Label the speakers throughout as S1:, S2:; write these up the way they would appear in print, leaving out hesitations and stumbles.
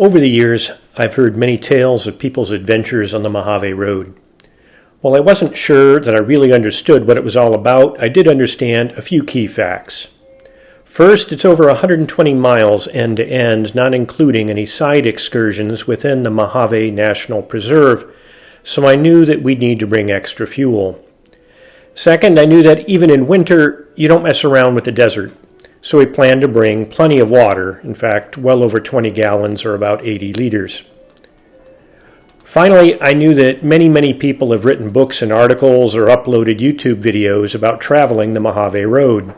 S1: Over the years, I've heard many tales of people's adventures on the Mojave Road. While I wasn't sure that I really understood what it was all about, I did understand a few key facts. First, it's over 120 miles end to end, not including any side excursions within the Mojave National Preserve, so I knew that we'd need to bring extra fuel. Second, I knew that even in winter, you don't mess around with the desert, so we planned to bring plenty of water, in fact, well over 20 gallons or about 80 liters. Finally, I knew that many people have written books and articles or uploaded YouTube videos about traveling the Mojave Road,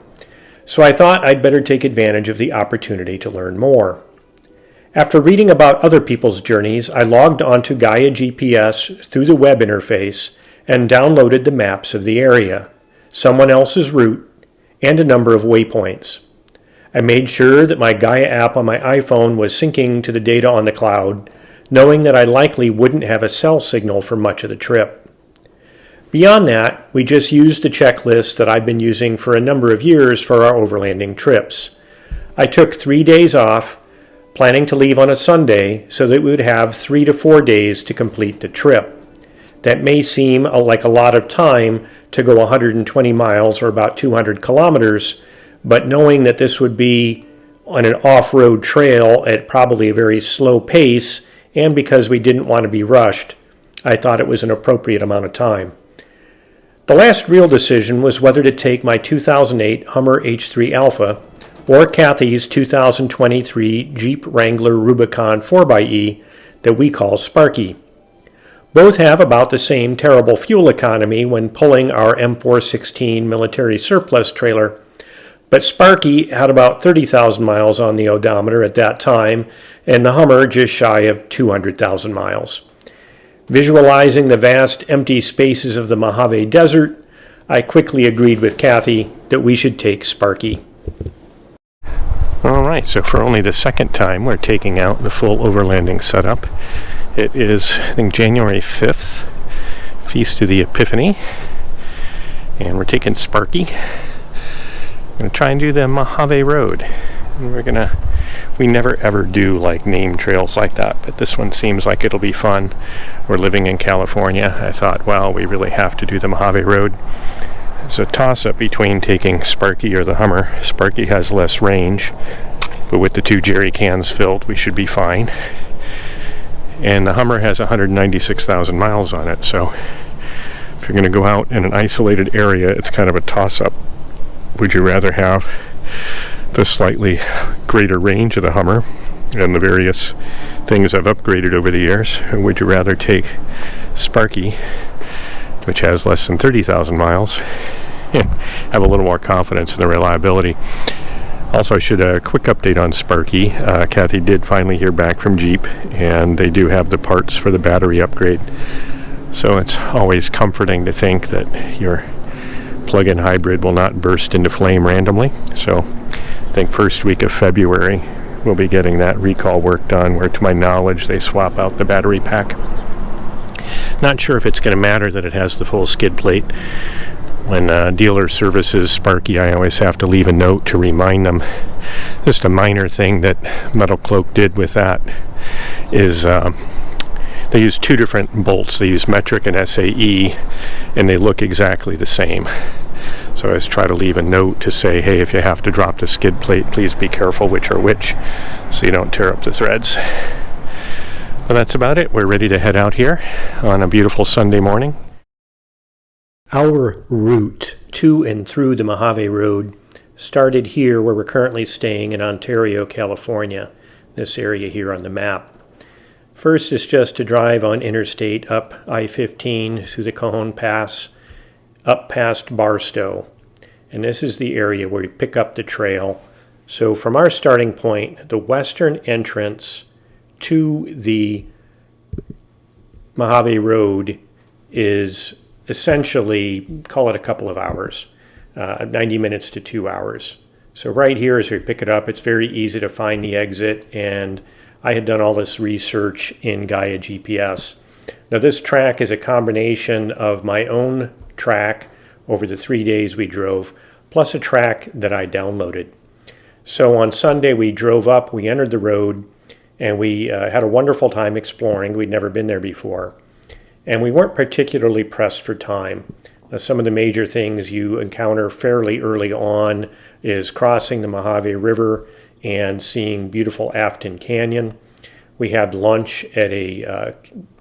S1: so I thought I'd better take advantage of the opportunity to learn more. After reading about other people's journeys, I logged onto Gaia GPS through the web interface and downloaded the maps of the area, someone else's route, and a number of waypoints. I made sure that my Gaia app on my iPhone was syncing to the data on the cloud, knowing that I likely wouldn't have a cell signal for much of the trip. Beyond that, we just used the checklist that I've been using for a number of years for our overlanding trips. I took 3 days off, planning to leave on a Sunday so that we would have 3 to 4 days to complete the trip. That may seem like a lot of time to go 120 miles or about 200 kilometers, but knowing that this would be on an off-road trail at probably a very slow pace, and because we didn't want to be rushed, I thought it was an appropriate amount of time. The last real decision was whether to take my 2008 Hummer H3 Alpha or Kathy's 2023 Jeep Wrangler Rubicon 4xe that we call Sparky. Both have about the same terrible fuel economy when pulling our M416 military surplus trailer, but Sparky had about 30,000 miles on the odometer at that time, and the Hummer just shy of 200,000 miles. Visualizing the vast empty spaces of the Mojave Desert, I quickly agreed with Kathy that we should take Sparky. All right, so for only the second time, we're taking out the full overlanding setup. It is, I think, January 5th, Feast of the Epiphany, and we're taking Sparky. We're going to try and do the Mojave Road. And we never ever do like name trails like that, but this one seems like it'll be fun. We're living in California. I thought, well, we really have to do the Mojave Road. It's a toss-up between taking Sparky or the Hummer. Sparky has less range, but with the 2 jerry cans filled, we should be fine. And the Hummer has 196,000 miles on it, so if you're going to go out in an isolated area, it's kind of a toss-up. Would you rather have the slightly greater range of the Hummer and the various things I've upgraded over the years, or would you rather take Sparky, which has less than 30,000 miles, and have a little more confidence in the reliability? Also, I should a quick update on Sparky. Kathy did finally hear back from Jeep, and they do have the parts for the battery upgrade. So it's always comforting to think that your plug-in hybrid will not burst into flame randomly. So I think first week of February we'll be getting that recall work done, where to my knowledge they swap out the battery pack. Not sure if it's going to matter that it has the full skid plate. When dealer services Sparky, I always have to leave a note to remind them. Just a minor thing that Metal Cloak did with that is they use 2 different bolts. They use metric and SAE, and they look exactly the same. So I always try to leave a note to say, hey, if you have to drop the skid plate, please be careful which are which, so you don't tear up the threads. But that's about it. We're ready to head out here on a beautiful Sunday morning. Our route to and through the Mojave Road started here where we're currently staying in Ontario, California, this area here on the map. First is just to drive on interstate up I-15 through the Cajon Pass, up past Barstow. And this is the area where we pick up the trail. So from our starting point, the western entrance to the Mojave Road is essentially, call it a couple of hours, 90 minutes to 2 hours. So right here as we pick it up, it's very easy to find the exit, and I had done all this research in Gaia GPS. Now this track is a combination of my own track over the 3 days we drove, plus a track that I downloaded. So on Sunday we drove up, we entered the road, And we had a wonderful time exploring. We'd never been there before. And we weren't particularly pressed for time. Some of the major things you encounter fairly early on is crossing the Mojave River and seeing beautiful Afton Canyon. We had lunch at a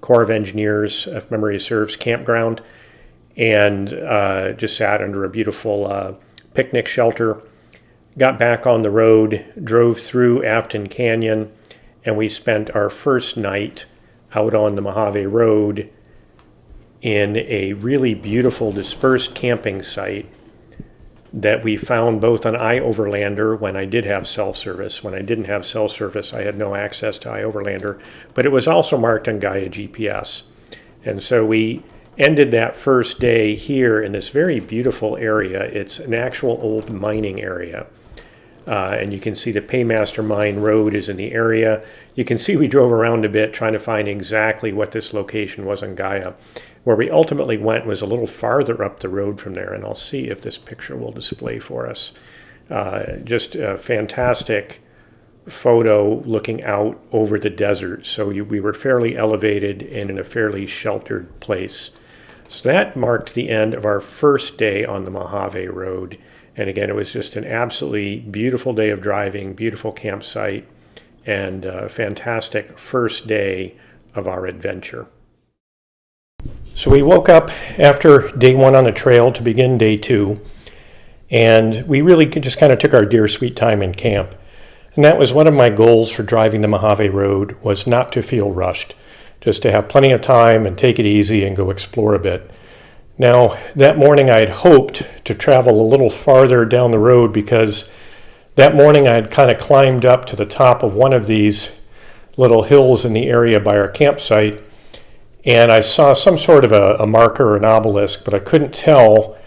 S1: Corps of Engineers, if memory serves, campground, and just sat under a beautiful picnic shelter. Got back on the road, drove through Afton Canyon, and we spent our first night out on the Mojave Road in a really beautiful dispersed camping site that we found both on iOverlander when I did have cell service. When I didn't have cell service, I had no access to iOverlander, but it was also marked on Gaia GPS. And so we ended that first day here in this very beautiful area. It's an actual old mining area. And you can see the Paymaster Mine Road is in the area. You can see we drove around a bit trying to find exactly what this location was on Gaia. Where we ultimately went was a little farther up the road from there, and I'll see if this picture will display for us. Just a fantastic photo looking out over the desert. So we were fairly elevated and in a fairly sheltered place. So that marked the end of our first day on the Mojave Road. And again, it was just an absolutely beautiful day of driving, beautiful campsite, and a fantastic first day of our adventure. So we woke up after day one on the trail to begin day two, and we really just kind of took our dear sweet time in camp. And that was one of my goals for driving the Mojave Road, was not to feel rushed, just to have plenty of time and take it easy and go explore a bit. Now, that morning I had hoped to travel a little farther down the road because that morning I had kind of climbed up to the top of one of these little hills in the area by our campsite, and I saw some sort of a marker or an obelisk, but I couldn't tell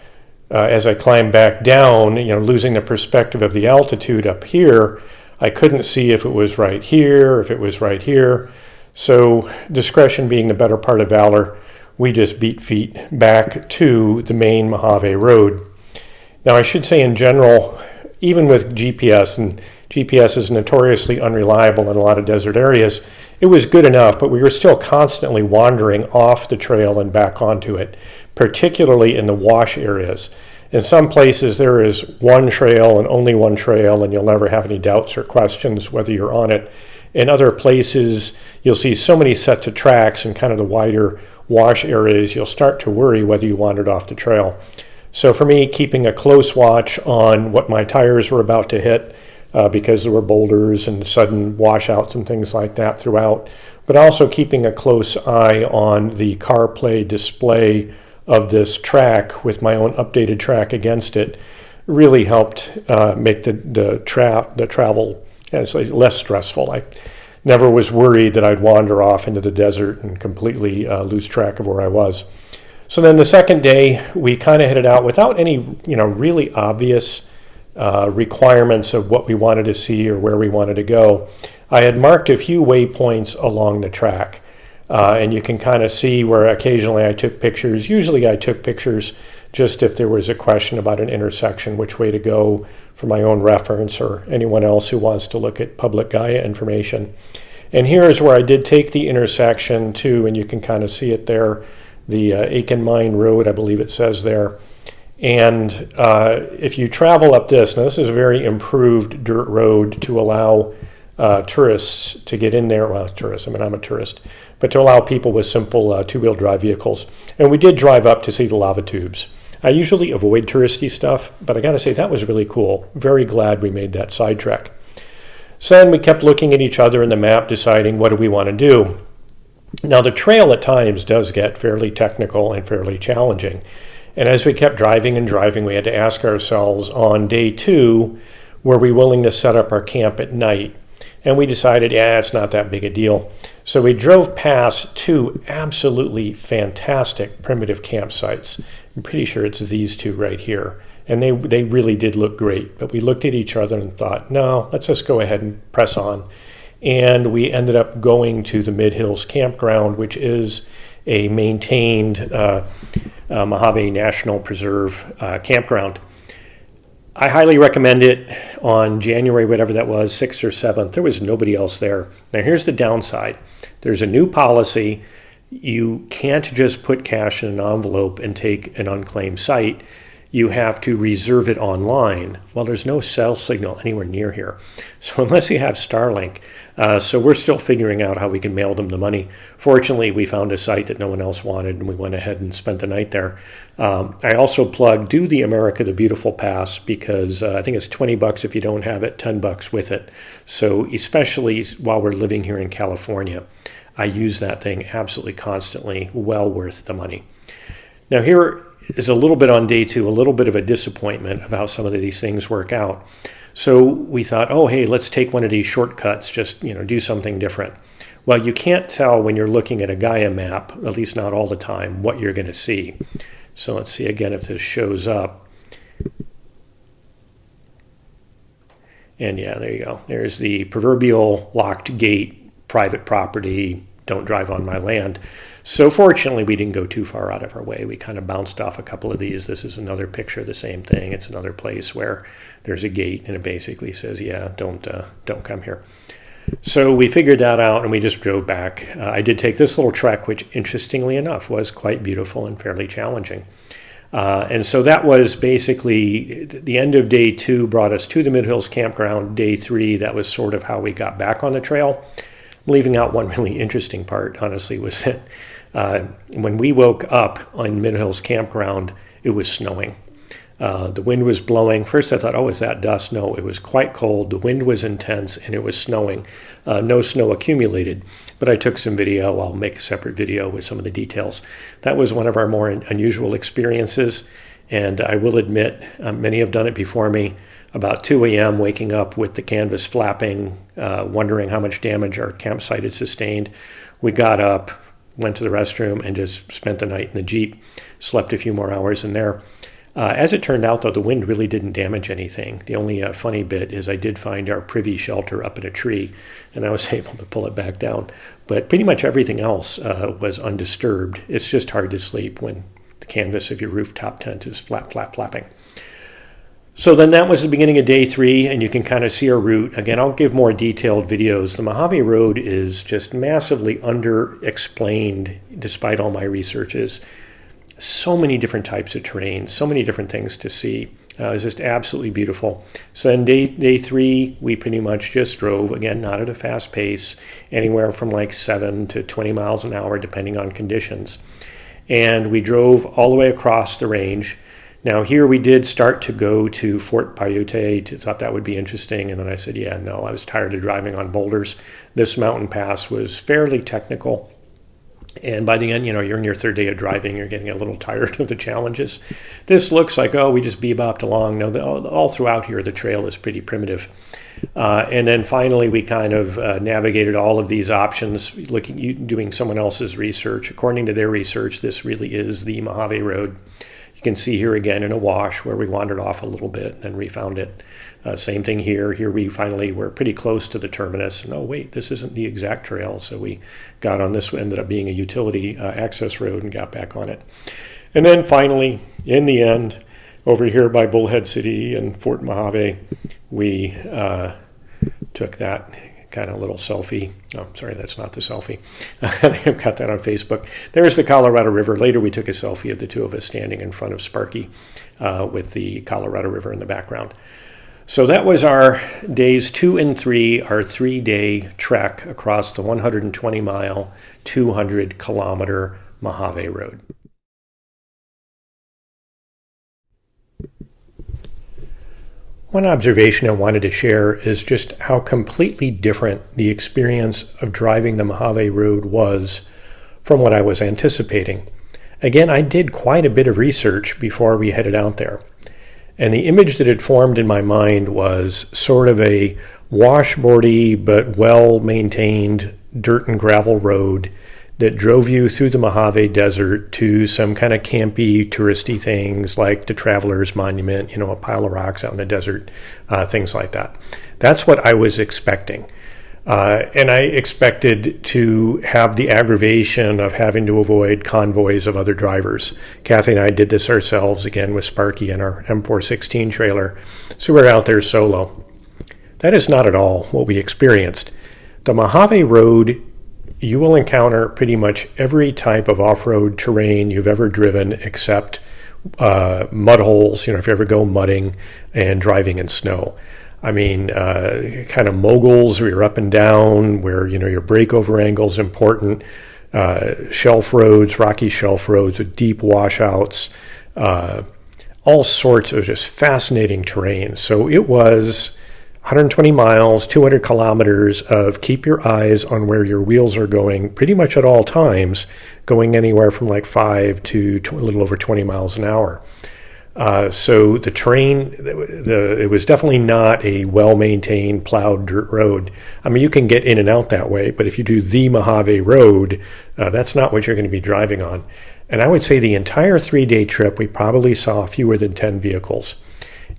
S1: as I climbed back down, losing the perspective of the altitude up here. I couldn't see if it was right here, if it was right here. So discretion being the better part of valor, we just beat feet back to the main Mojave Road. Now, I should say in general, even with GPS, and GPS is notoriously unreliable in a lot of desert areas, it was good enough, but we were still constantly wandering off the trail and back onto it, particularly in the wash areas. In some places, there is one trail and only one trail, and you'll never have any doubts or questions whether you're on it. In other places, you'll see so many sets of tracks in kind of the wider wash areas, you'll start to worry whether you wandered off the trail. So for me, keeping a close watch on what my tires were about to hit, because there were boulders and sudden washouts and things like that throughout, but also keeping a close eye on the CarPlay display of this track with my own updated track against it really helped make the travel less stressful. I never was worried that I'd wander off into the desert and completely lose track of where I was. So then the second day, we kind of headed out without any, really obvious requirements of what we wanted to see or where we wanted to go. I had marked a few waypoints along the track, and you can kind of see where occasionally I took pictures. Usually I took pictures just if there was a question about an intersection, which way to go for my own reference or anyone else who wants to look at public Gaia information. And here is where I did take the intersection too, and you can kind of see it there, the Aiken Mine Road, I believe it says there. And if you travel up this, now this is a very improved dirt road to allow tourists to get in there. Well, tourists, I'm a tourist, but to allow people with simple two-wheel drive vehicles. And we did drive up to see the lava tubes. I usually avoid touristy stuff, but I got to say that was really cool. Very glad we made that side trek. So then we kept looking at each other in the map, deciding what do we want to do. Now the trail at times does get fairly technical and fairly challenging. And as we kept driving and driving, we had to ask ourselves on day two, were we willing to set up our camp at night? And we decided, it's not that big a deal. So we drove past two absolutely fantastic primitive campsites. I'm pretty sure it's these two right here. And they really did look great. But we looked at each other and thought, no, let's just go ahead and press on. And we ended up going to the Mid-Hills Campground, which is a maintained Mojave National Preserve campground. I highly recommend it. On January, whatever that was, 6th or 7th, there was nobody else there. Now here's the downside. There's a new policy. You can't just put cash in an envelope and take an unclaimed site. You have to reserve it online. Well, there's no cell signal anywhere near here. So unless you have Starlink, so we're still figuring out how we can mail them the money. Fortunately, we found a site that no one else wanted, and we went ahead and spent the night there. I also plugged Do the America the Beautiful Pass because I think it's $20 if you don't have it, $10 with it. So especially while we're living here in California, I use that thing absolutely constantly, well worth the money. Now here is a little bit on day 2, a little bit of a disappointment of how some of these things work out. So we thought, oh, hey, let's take one of these shortcuts, just, do something different. Well, you can't tell when you're looking at a Gaia map, at least not all the time, what you're going to see. So let's see again if this shows up. And yeah, there you go. There's the proverbial locked gate, private property, don't drive on my land. So fortunately, we didn't go too far out of our way. We kind of bounced off a couple of these. This is another picture of the same thing. It's another place where there's a gate, and it basically says, yeah, don't come here. So we figured that out, and we just drove back. I did take this little trek, which interestingly enough was quite beautiful and fairly challenging. And so that was basically the end of day 2 brought us to the Mid-Hills campground. Day 3, that was sort of how we got back on the trail. Leaving out one really interesting part, honestly, was that when we woke up on Mid-Hills campground, it was snowing. The wind was blowing. First I thought, oh, is that dust? No, it was quite cold. The wind was intense and it was snowing. No snow accumulated, but I took some video. I'll make a separate video with some of the details. That was one of our more unusual experiences. And I will admit, many have done it before me. About 2 a.m., waking up with the canvas flapping, wondering how much damage our campsite had sustained. We got up, went to the restroom, and just spent the night in the Jeep. Slept a few more hours in there. As it turned out, though, the wind really didn't damage anything. The only funny bit is I did find our privy shelter up in a tree, and I was able to pull it back down. But pretty much everything else was undisturbed. It's just hard to sleep when the canvas of your rooftop tent is flapping. So then that was the beginning of day 3, and you can kind of see our route. Again, I'll give more detailed videos. The Mojave Road is just massively under-explained despite all my researches. So many different types of terrain, so many different things to see. It was just absolutely beautiful. So then day 3, we pretty much just drove, again, not at a fast pace, anywhere from like 7 to 20 miles an hour, depending on conditions. And we drove all the way across the range. Now here we did start to go to Fort Paiute, thought that would be interesting, and then I said, yeah, no, I was tired of driving on boulders. This mountain pass was fairly technical, and by the end, you're in your 3rd day of driving, you're getting a little tired of the challenges. This looks like, oh, we just bebopped along. No, all throughout here, the trail is pretty primitive. And then finally, we kind of navigated all of these options, doing someone else's research. According to their research, this really is the Mojave Road. You can see here again in a wash where we wandered off a little bit and then refound it. Same thing here. Here we finally were pretty close to the terminus. And oh, wait, this isn't the exact trail. So we got on this, ended up being a utility access road and got back on it. And then finally, in the end, over here by Bullhead City and Fort Mojave, we took that kind of little selfie. Oh, sorry, that's not the selfie. I think I've got that on Facebook. There's the Colorado River. Later, we took a selfie of the two of us standing in front of Sparky with the Colorado River in the background. So that was our days 2 and 3, our 3-day trek across the 120-mile, 200-kilometer Mojave Road. One observation I wanted to share is just how completely different the experience of driving the Mojave Road was from what I was anticipating. Again, I did quite a bit of research before we headed out there. And the image that had formed in my mind was sort of a washboardy but well-maintained dirt and gravel road that drove you through the Mojave Desert to some kind of campy, touristy things like the Traveler's Monument, a pile of rocks out in the desert, things like that. That's what I was expecting. And I expected to have the aggravation of having to avoid convoys of other drivers. Kathy and I did this ourselves, again with Sparky and our M416 trailer. So we're out there solo. That is not at all what we experienced. The Mojave Road, you will encounter pretty much every type of off-road terrain you've ever driven except mud holes, if you ever go mudding and driving in snow. I mean, kind of moguls where you're up and down, where, your breakover angle is important, shelf roads, rocky shelf roads with deep washouts, all sorts of just fascinating terrain. So it was 120 miles, 200 kilometers of keep your eyes on where your wheels are going pretty much at all times, going anywhere from like 5 to a little over 20 miles an hour. So the terrain, it was definitely not a well-maintained plowed dirt road. I mean, you can get in and out that way, but if you do the Mojave Road, that's not what you're going to be driving on. And I would say the entire 3-day trip, we probably saw fewer than 10 vehicles.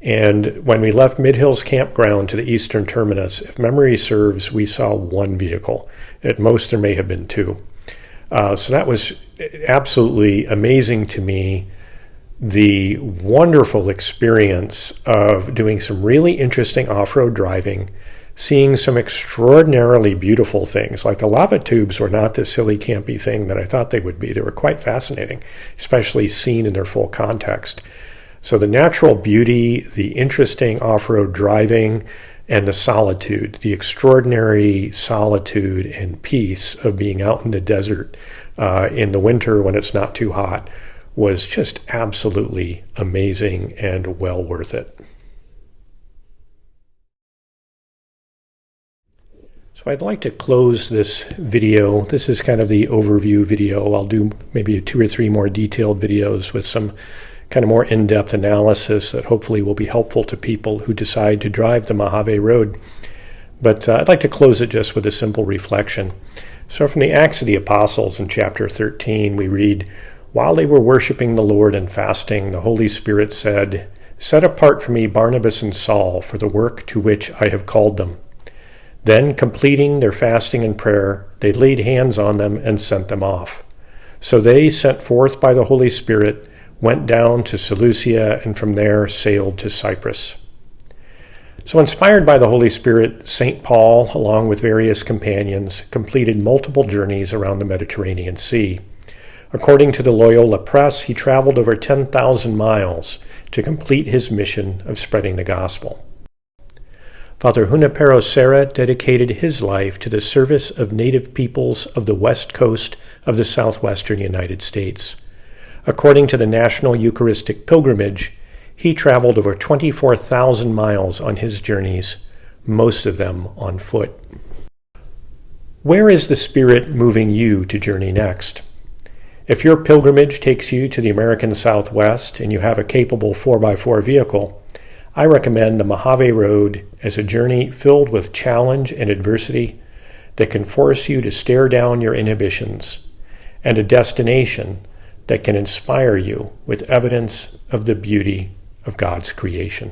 S1: And when we left Mid Hills Campground to the eastern terminus, if memory serves, we saw 1 vehicle. At most, there may have been 2. So that was absolutely amazing to me. The wonderful experience of doing some really interesting off-road driving, seeing some extraordinarily beautiful things. Like the lava tubes were not this silly campy thing that I thought they would be. They were quite fascinating, especially seen in their full context. So the natural beauty, the interesting off-road driving, and the solitude, the extraordinary solitude and peace of being out in the desert in the winter when it's not too hot, was just absolutely amazing and well worth it. So I'd like to close this video. This is kind of the overview video. I'll do maybe 2 or 3 more detailed videos with some kind of more in-depth analysis that hopefully will be helpful to people who decide to drive the Mojave Road. But I'd like to close it just with a simple reflection. So from the Acts of the Apostles in chapter 13, we read, "While they were worshiping the Lord and fasting, the Holy Spirit said, 'Set apart for me Barnabas and Saul for the work to which I have called them.' Then, completing their fasting and prayer, they laid hands on them and sent them off. So they, sent forth by the Holy Spirit, went down to Seleucia and from there sailed to Cyprus." So inspired by the Holy Spirit, St. Paul, along with various companions, completed multiple journeys around the Mediterranean Sea. According to the Loyola Press, he traveled over 10,000 miles to complete his mission of spreading the gospel. Father Junipero Serra dedicated his life to the service of native peoples of the west coast of the southwestern United States. According to the National Eucharistic Pilgrimage, he traveled over 24,000 miles on his journeys, most of them on foot. Where is the Spirit moving you to journey next? If your pilgrimage takes you to the American Southwest and you have a capable 4x4 vehicle, I recommend the Mojave Road as a journey filled with challenge and adversity that can force you to stare down your inhibitions, and a destination that can inspire you with evidence of the beauty of God's creation.